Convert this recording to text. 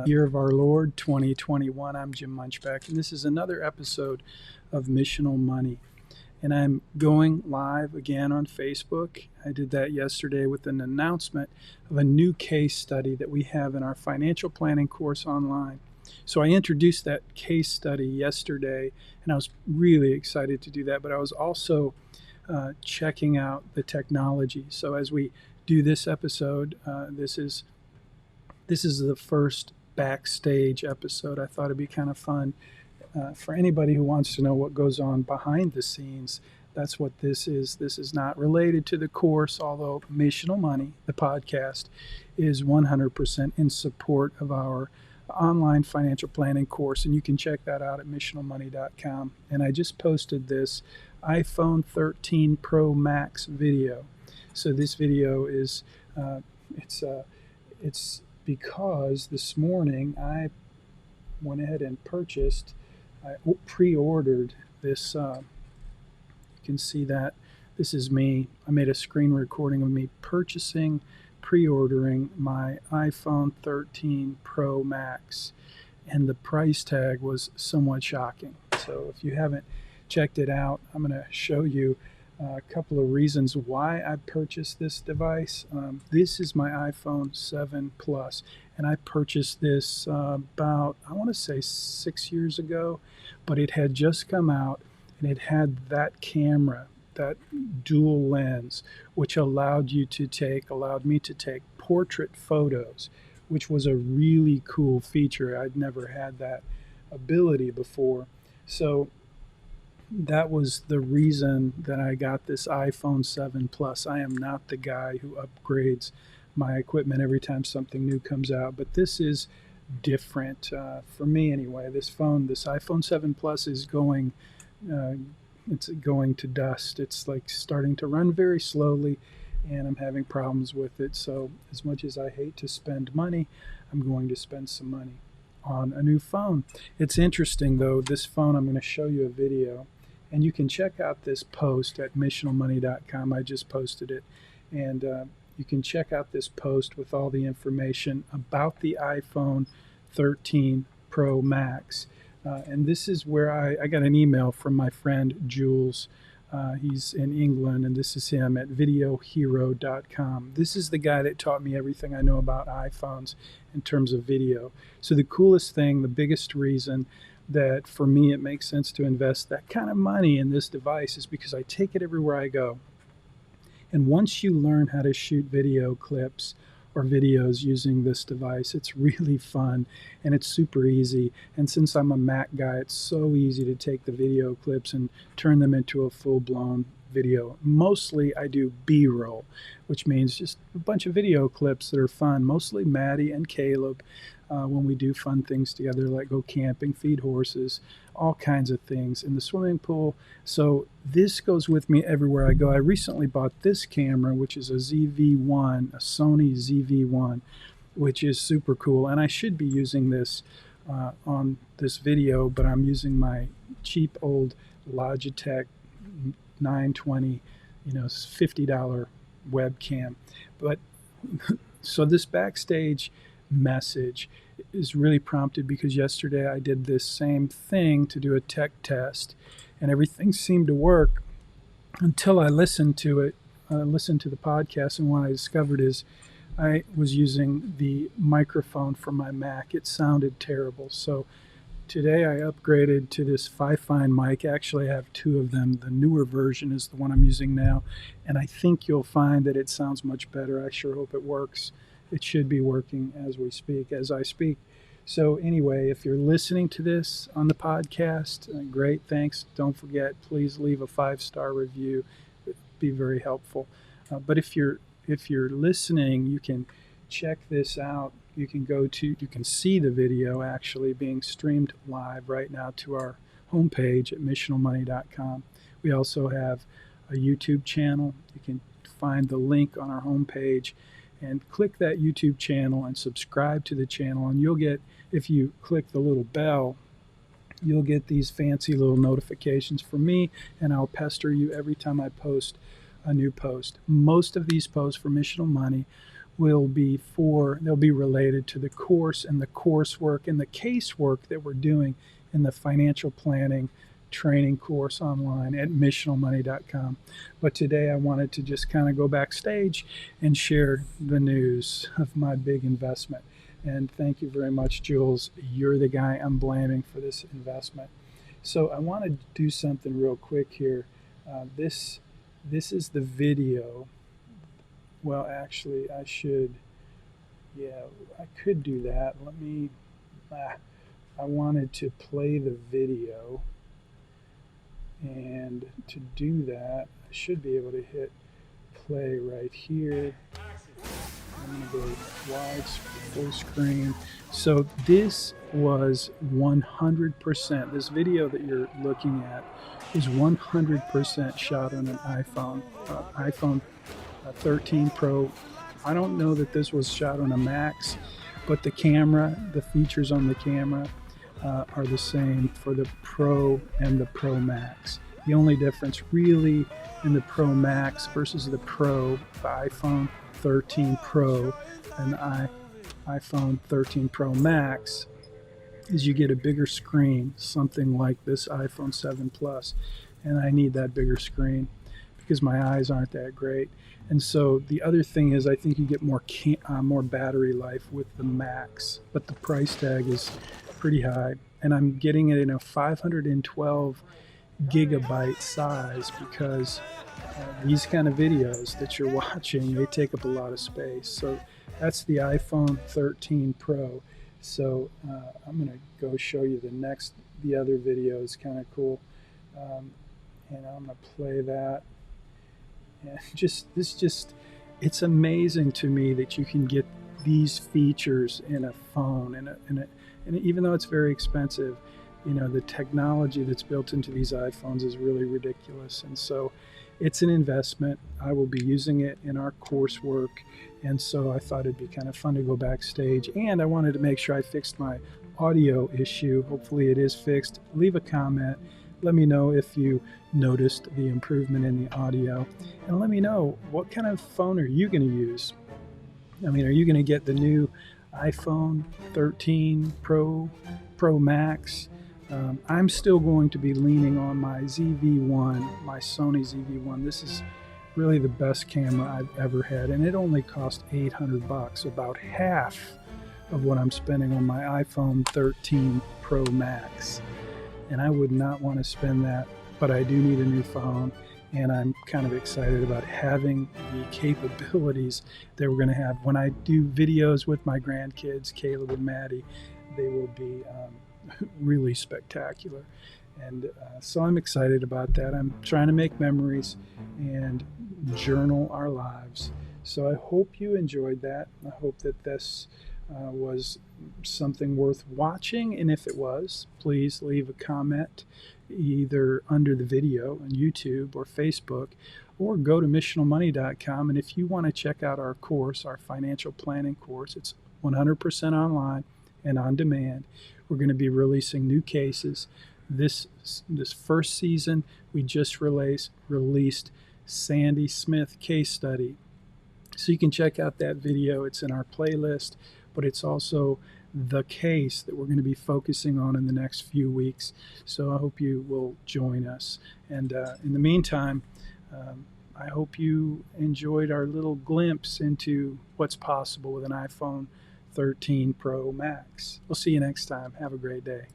Year of our Lord 2021. I'm Jim Munchback, and this is another episode of Missional Money. And I'm going live again on Facebook. I did that yesterday with an announcement of a new case study that we have in our financial planning course online. So I introduced that case study yesterday, and I was really excited to do that, but I was also checking out the technology. So as we do this episode, this is the first BackStage episode. I thought it'd be kind of fun for anybody who wants to know what goes on behind the scenes. That's what this is. This is not related to the course, although Missional Money, the podcast, is 100% in support of our online financial planning course, and you can check that out at missionalmoney.com. And I just posted this iPhone 13 Pro Max video. So this video is it's because this morning I went ahead and I pre-ordered this. You can see that this is me. I made a screen recording of me pre-ordering my iPhone 13 Pro Max, and the price tag was somewhat shocking. So if you haven't checked it out, I'm going to show you a couple of reasons why I purchased this device. This is my iPhone 7 Plus, and I purchased this about, I want to say 6 years ago, but it had just come out, and it had that camera, that dual lens, which allowed me to take portrait photos, which was a really cool feature. I'd never had that ability before. So that was the reason that I got this iPhone 7 Plus. I am not the guy who upgrades my equipment every time something new comes out, but this is different for me anyway. This iPhone 7 Plus is going to dust. It's like starting to run very slowly, and I'm having problems with it. So as much as I hate to spend money, I'm going to spend some money on a new phone. It's interesting though, this phone, I'm going to show you a video, and you can check out this post at missionalmoney.com. I just posted it, and you can check out this post with all the information about the iPhone 13 Pro Max. And this is where I got an email from my friend Jules. He's in England, and this is him at videohero.com. This is the guy that taught me everything I know about iPhones in terms of video. So the coolest thing, the biggest reason that for me it makes sense to invest that kind of money in this device is because I take it everywhere I go. And once you learn how to shoot video clips or videos using this device, it's really fun and it's super easy. And since I'm a Mac guy, it's so easy to take the video clips and turn them into a full-blown video. Mostly I do B-roll, which means just a bunch of video clips that are fun, mostly Maddie and Caleb, when we do fun things together, like go camping, feed horses, all kinds of things in the swimming pool. So this goes with me everywhere I go. I recently bought this camera, which is a ZV-1, a Sony ZV-1, which is super cool. And I should be using this on this video, but I'm using my cheap old Logitech 920, $50 webcam. But so this BackStage message is really prompted because yesterday I did this same thing to do a tech test, and everything seemed to work until I listened to it, listened to the podcast, and what I discovered is I was using the microphone from my Mac. It sounded terrible. So today I upgraded to this Fifine mic. Actually, I have two of them. The newer version is the one I'm using now, and I think you'll find that it sounds much better. I sure hope it works. It should be working as I speak. So anyway, if you're listening to this on the podcast, great, thanks. Don't forget, please leave a 5-star review. It'd be very helpful. But if you're listening, you can check this out. You can see the video actually being streamed live right now to our homepage at missionalmoney.com. We also have a YouTube channel. You can find the link on our homepage and click that YouTube channel and subscribe to the channel, and you'll get, if you click the little bell, you'll get these fancy little notifications from me, and I'll pester you every time I post a new post. Most of these posts for Missional Money they'll be related to the course and the coursework and the casework that we're doing in the financial planning training course online at missionalmoney.com. But today I wanted to just kind of go backstage and share the news of my big investment. And thank you very much, Jules. You're the guy I'm blaming for this investment. So I want to do something real quick here. This is the video. Well, actually, yeah, I could do that. I wanted to play the video. And to do that, I should be able to hit play right here. I'm going to go wide, full screen. So this was 100%. This video that you're looking at is 100% shot on an iPhone 13 Pro. I don't know that this was shot on a Max, but the features on the camera are the same for the Pro and the Pro Max. The only difference really in the Pro Max versus the iPhone 13 Pro and the iPhone 13 Pro Max is you get a bigger screen, something like this iPhone 7 Plus, and I need that bigger screen because my eyes aren't that great. And so the other thing is I think you get more battery life with the Max, but the price tag is pretty high, and I'm getting it in a 512 gigabyte size because these kind of videos that you're watching, they take up a lot of space. So that's the iPhone 13 Pro. So I'm going to go show you the other video is kind of cool, and I'm going to play that. And it's amazing to me that you can get these features in a phone, and even though it's very expensive, the technology that's built into these iPhones is really ridiculous. And so it's an investment. I will be using it in our coursework. And so I thought it'd be kind of fun to go backstage. And I wanted to make sure I fixed my audio issue. Hopefully it is fixed. Leave a comment. Let me know if you noticed the improvement in the audio. And let me know, what kind of phone are you going to use? I mean, are you going to get the new iPhone 13 Pro Max? I'm still going to be leaning on my ZV-1, my Sony ZV-1. This is really the best camera I've ever had, and it only cost $800, about half of what I'm spending on my iPhone 13 Pro Max. And I would not want to spend that, but I do need a new phone, and I'm kind of excited about having the capabilities that we're going to have. When I do videos with my grandkids, Caleb and Maddie, they will be really spectacular. And so I'm excited about that. I'm trying to make memories and journal our lives. So I hope you enjoyed that. I hope that this was something worth watching, and if it was, please leave a comment either under the video on YouTube or Facebook, or go to missionalmoney.com. And if you want to check out our course, our financial planning course, it's 100% online and on demand. We're going to be releasing new cases. This first season, we just released Sandy Smith case study. So you can check out that video. It's in our playlist, but it's also the case that we're going to be focusing on in the next few weeks. So I hope you will join us. And in the meantime, I hope you enjoyed our little glimpse into what's possible with an iPhone 13 Pro Max. We'll see you next time. Have a great day.